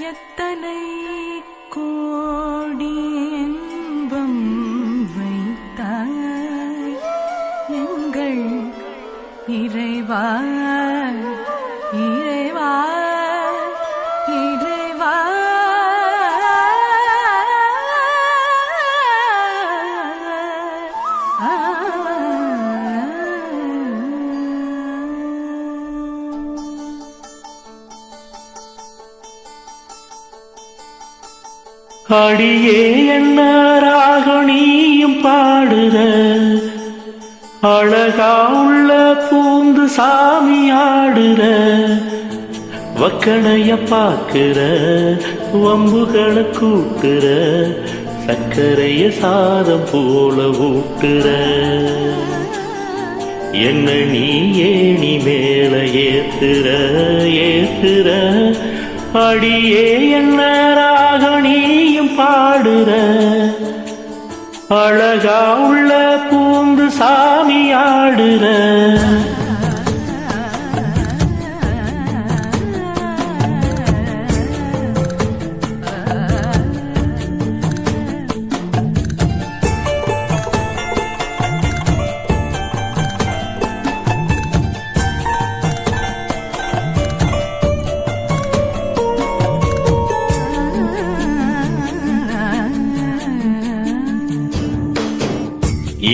எத்தனை கோடி இன்பம் வைத்தாய் எங்கள் இறைவா இறைவா இறைவா. அடியே என்ன ராகணியும் பாடுற அழகா உள்ள பூந்து சாமி ஆடுற வக்கணைய பாக்குற வம்புகளை கூட்டுற சக்கரைய சாதம் போல ஊட்டுற என்ன நீ ஏணி மேல ஏத்துற ஏத்துற அடியே என்ன ராகணியும் பாடுற அழகா உள்ள பூந்து சாமி ஆடுற.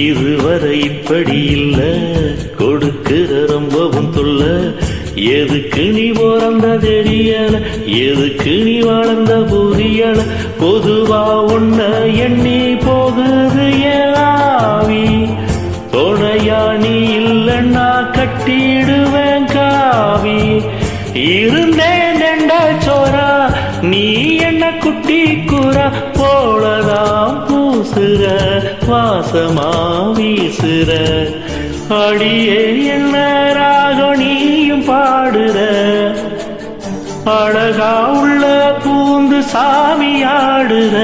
இதுவரை இப்படி இல்ல கொடுக்கிற ரொம்பவும் தொல்ல எதுக்கு நீ பிறந்த தெரியல எதுக்கு நீ வளர்ந்த புரியல பொதுவா உன்ன எண்ணி போகுது ஏவி துணையா நீ இல்லன்னா கட்டிடுவேன் காவி இருந்தேன் நெண்டா சோரா நீ என்ன குட்டி கூறா போலதான் பூசுற வாசமா வீசுற அடியே என்ன ராகணியும் பாடுற அழகா உள்ள பூந்து சாமி ஆடுற.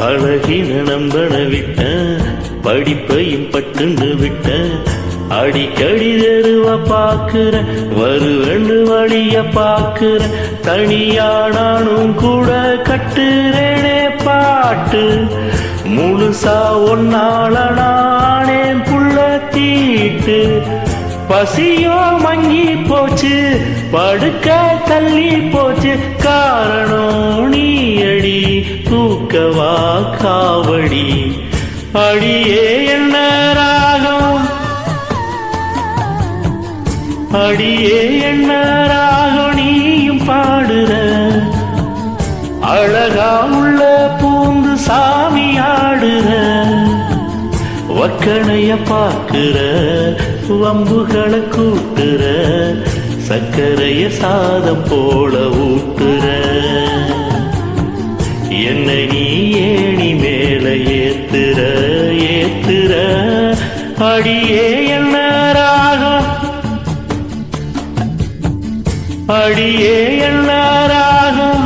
அழகின நம்பன விட்ட படிப்பையும் பட்டுண்டு விட்ட அடிக்கடி தெருவ பாக்குற வருவெண்டு வழிய பாக்குற தனியானானும் கூட கட்டுறேனே பாட்டு முழுசா ஒன்னால நானேன் புள்ள தீட்டு பசியோ மங்கி போச்சு படுக்க தள்ளி போச்சு காரணம் நீ அடி தூக்கவா காவடி அடியே என்ன ராகம் அடியே என்ன ராகணியும் பாடுற அழகா உள்ள பூந்து சாமி ஆடுற வக்கணைய பாக்குற வம்புகளை கூட்டுற சக்கரைய சாதம் போல ஊட்டுற என்ன நீ ஏணி மேல ஏத்துற ஏத்துற அடியே என்ன ராகம் அடியே என்ன ராகம்